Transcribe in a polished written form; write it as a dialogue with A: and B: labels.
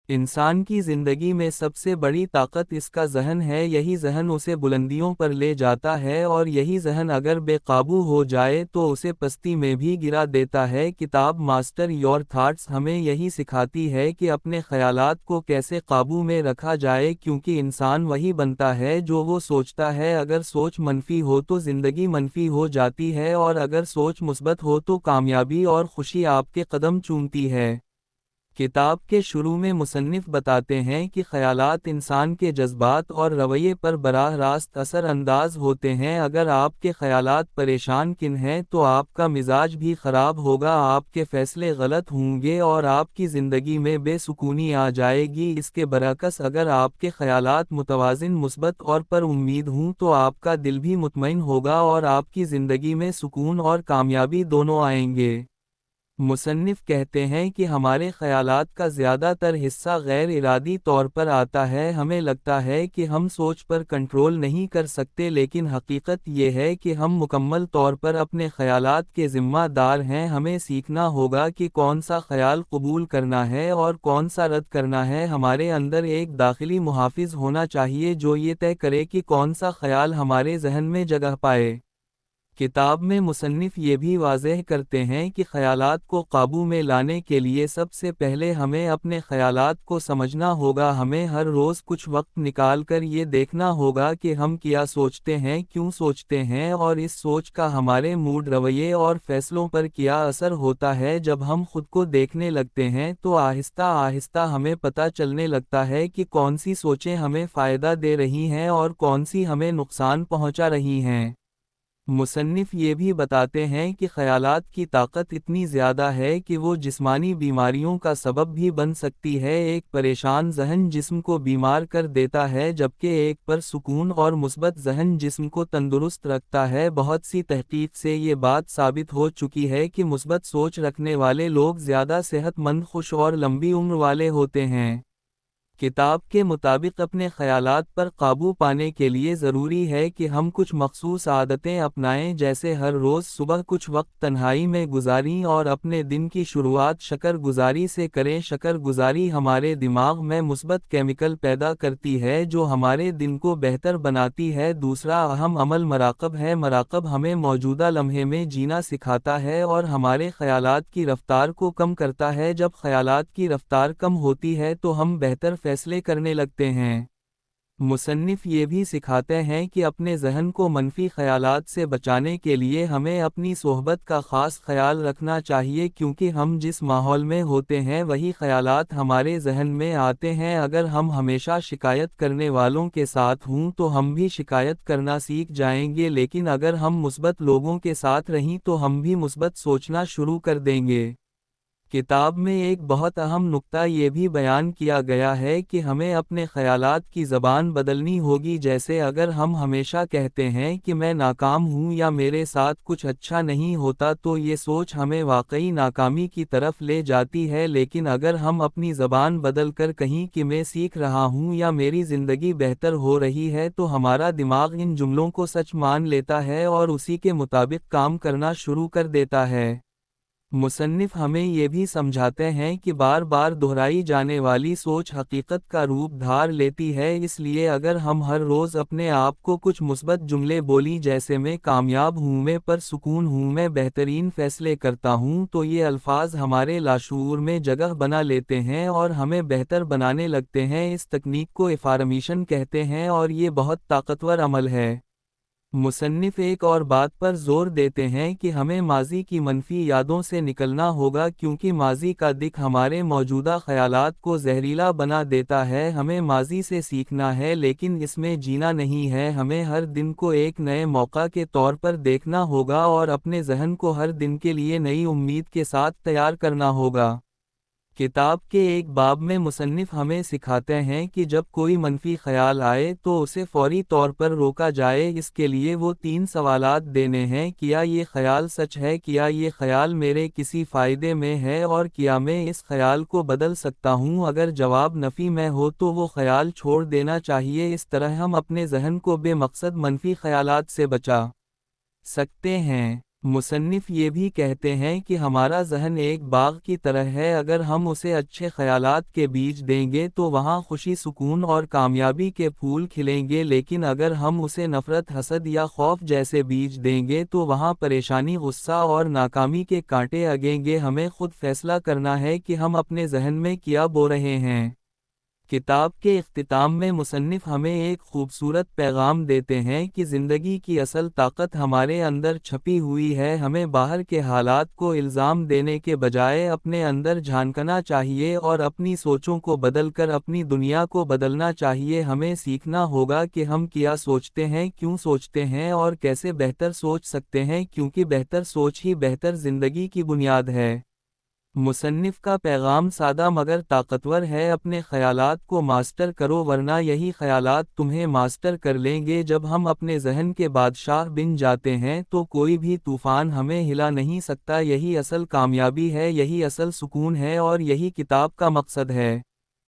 A: انسان کی زندگی میں سب سے بڑی طاقت اس کا ذہن ہے، یہی ذہن اسے بلندیوں پر لے جاتا ہے اور یہی ذہن اگر بے قابو ہو جائے تو اسے پستی میں بھی گرا دیتا ہے۔ کتاب ماسٹر یور تھاٹس ہمیں یہی سکھاتی ہے کہ اپنے خیالات کو کیسے قابو میں رکھا جائے، کیونکہ انسان وہی بنتا ہے جو وہ سوچتا ہے۔ اگر سوچ منفی ہو تو زندگی منفی ہو جاتی ہے، اور اگر سوچ مثبت ہو تو کامیابی اور خوشی آپ کے قدم چومتی ہے۔ کتاب کے شروع میں مصنف بتاتے ہیں کہ خیالات انسان کے جذبات اور رویے پر براہ راست اثر انداز ہوتے ہیں۔ اگر آپ کے خیالات پریشان کن ہیں تو آپ کا مزاج بھی خراب ہوگا، آپ کے فیصلے غلط ہوں گے اور آپ کی زندگی میں بے سکونی آ جائے گی۔ اس کے برعکس اگر آپ کے خیالات متوازن، مثبت اور پر امید ہوں تو آپ کا دل بھی مطمئن ہوگا اور آپ کی زندگی میں سکون اور کامیابی دونوں آئیں گے۔ مصنف کہتے ہیں کہ ہمارے خیالات کا زیادہ تر حصہ غیر ارادی طور پر آتا ہے۔ ہمیں لگتا ہے کہ ہم سوچ پر کنٹرول نہیں کر سکتے، لیکن حقیقت یہ ہے کہ ہم مکمل طور پر اپنے خیالات کے ذمہ دار ہیں۔ ہمیں سیکھنا ہوگا کہ کون سا خیال قبول کرنا ہے اور کون سا رد کرنا ہے۔ ہمارے اندر ایک داخلی محافظ ہونا چاہیے جو یہ طے کرے کہ کون سا خیال ہمارے ذہن میں جگہ پائے۔ کتاب میں مصنف یہ بھی واضح کرتے ہیں کہ خیالات کو قابو میں لانے کے لیے سب سے پہلے ہمیں اپنے خیالات کو سمجھنا ہوگا۔ ہمیں ہر روز کچھ وقت نکال کر یہ دیکھنا ہوگا کہ ہم کیا سوچتے ہیں، کیوں سوچتے ہیں، اور اس سوچ کا ہمارے موڈ، رویے اور فیصلوں پر کیا اثر ہوتا ہے۔ جب ہم خود کو دیکھنے لگتے ہیں تو آہستہ آہستہ ہمیں پتہ چلنے لگتا ہے کہ کون سی سوچیں ہمیں فائدہ دے رہی ہیں اور کون سی ہمیں نقصان پہنچا رہی ہیں۔ مصنف یہ بھی بتاتے ہیں کہ خیالات کی طاقت اتنی زیادہ ہے کہ وہ جسمانی بیماریوں کا سبب بھی بن سکتی ہے۔ ایک پریشان ذہن جسم کو بیمار کر دیتا ہے، جبکہ ایک پرسکون اور مثبت ذہن جسم کو تندرست رکھتا ہے۔ بہت سی تحقیق سے یہ بات ثابت ہو چکی ہے کہ مثبت سوچ رکھنے والے لوگ زیادہ صحت مند، خوش اور لمبی عمر والے ہوتے ہیں۔ کتاب کے مطابق اپنے خیالات پر قابو پانے کے لیے ضروری ہے کہ ہم کچھ مخصوص عادتیں اپنائیں، جیسے ہر روز صبح کچھ وقت تنہائی میں گزاریں اور اپنے دن کی شروعات شکر گزاری سے کریں۔ شکر گزاری ہمارے دماغ میں مثبت کیمیکل پیدا کرتی ہے جو ہمارے دن کو بہتر بناتی ہے۔ دوسرا اہم عمل مراقب ہے۔ مراقب ہمیں موجودہ لمحے میں جینا سکھاتا ہے اور ہمارے خیالات کی رفتار کو کم کرتا ہے۔ جب خیالات کی رفتار کم ہوتی ہے تو ہم بہتر فیصلے کرنے لگتے ہیں۔ مصنف یہ بھی سکھاتے ہیں کہ اپنے ذہن کو منفی خیالات سے بچانے کے لیے ہمیں اپنی صحبت کا خاص خیال رکھنا چاہیے، کیونکہ ہم جس ماحول میں ہوتے ہیں وہی خیالات ہمارے ذہن میں آتے ہیں۔ اگر ہم ہمیشہ شکایت کرنے والوں کے ساتھ ہوں تو ہم بھی شکایت کرنا سیکھ جائیں گے، لیکن اگر ہم مثبت لوگوں کے ساتھ رہیں تو ہم بھی مثبت سوچنا شروع کر دیں گے۔ کتاب میں ایک بہت اہم نکتہ یہ بھی بیان کیا گیا ہے کہ ہمیں اپنے خیالات کی زبان بدلنی ہوگی۔ جیسے اگر ہم ہمیشہ کہتے ہیں کہ میں ناکام ہوں یا میرے ساتھ کچھ اچھا نہیں ہوتا تو یہ سوچ ہمیں واقعی ناکامی کی طرف لے جاتی ہے، لیکن اگر ہم اپنی زبان بدل کر کہیں کہ میں سیکھ رہا ہوں یا میری زندگی بہتر ہو رہی ہے تو ہمارا دماغ ان جملوں کو سچ مان لیتا ہے اور اسی کے مطابق کام کرنا شروع کر دیتا ہے۔ مصنف ہمیں یہ بھی سمجھاتے ہیں کہ بار بار دہرائی جانے والی سوچ حقیقت کا روپ دھار لیتی ہے، اس لیے اگر ہم ہر روز اپنے آپ کو کچھ مثبت جملے بولیں جیسے میں کامیاب ہوں، میں پرسکون ہوں، میں بہترین فیصلے کرتا ہوں، تو یہ الفاظ ہمارے لاشعور میں جگہ بنا لیتے ہیں اور ہمیں بہتر بنانے لگتے ہیں۔ اس تکنیک کو افارمیشن کہتے ہیں اور یہ بہت طاقتور عمل ہے۔ مصنف ایک اور بات پر زور دیتے ہیں کہ ہمیں ماضی کی منفی یادوں سے نکلنا ہوگا، کیونکہ ماضی کا دکھ ہمارے موجودہ خیالات کو زہریلا بنا دیتا ہے۔ ہمیں ماضی سے سیکھنا ہے لیکن اس میں جینا نہیں ہے۔ ہمیں ہر دن کو ایک نئے موقع کے طور پر دیکھنا ہوگا اور اپنے ذہن کو ہر دن کے لیے نئی امید کے ساتھ تیار کرنا ہوگا۔ کتاب کے ایک باب میں مصنف ہمیں سکھاتے ہیں کہ جب کوئی منفی خیال آئے تو اسے فوری طور پر روکا جائے۔ اس کے لیے وہ 3 سوالات دینے ہیں: کیا یہ خیال سچ ہے؟ کیا یہ خیال میرے کسی فائدے میں ہے؟ اور کیا میں اس خیال کو بدل سکتا ہوں؟ اگر جواب نفی میں ہو تو وہ خیال چھوڑ دینا چاہیے۔ اس طرح ہم اپنے ذہن کو بے مقصد منفی خیالات سے بچا سکتے ہیں۔ مصنف یہ بھی کہتے ہیں کہ ہمارا ذہن ایک باغ کی طرح ہے، اگر ہم اسے اچھے خیالات کے بیج دیں گے تو وہاں خوشی، سکون اور کامیابی کے پھول کھلیں گے، لیکن اگر ہم اسے نفرت، حسد یا خوف جیسے بیج دیں گے تو وہاں پریشانی، غصہ اور ناکامی کے کانٹے اگیں گے۔ ہمیں خود فیصلہ کرنا ہے کہ ہم اپنے ذہن میں کیا بو رہے ہیں۔ کتاب کے اختتام میں مصنف ہمیں ایک خوبصورت پیغام دیتے ہیں کہ زندگی کی اصل طاقت ہمارے اندر چھپی ہوئی ہے۔ ہمیں باہر کے حالات کو الزام دینے کے بجائے اپنے اندر جھانکنا چاہیے اور اپنی سوچوں کو بدل کر اپنی دنیا کو بدلنا چاہیے۔ ہمیں سیکھنا ہوگا کہ ہم کیا سوچتے ہیں، کیوں سوچتے ہیں اور کیسے بہتر سوچ سکتے ہیں، کیونکہ بہتر سوچ ہی بہتر زندگی کی بنیاد ہے۔ مصنف کا پیغام سادہ مگر طاقتور ہے، اپنے خیالات کو ماسٹر کرو ورنہ یہی خیالات تمہیں ماسٹر کر لیں گے۔ جب ہم اپنے ذہن کے بادشاہ بن جاتے ہیں تو کوئی بھی طوفان ہمیں ہلا نہیں سکتا۔ یہی اصل کامیابی ہے، یہی اصل سکون ہے اور یہی کتاب کا مقصد ہے۔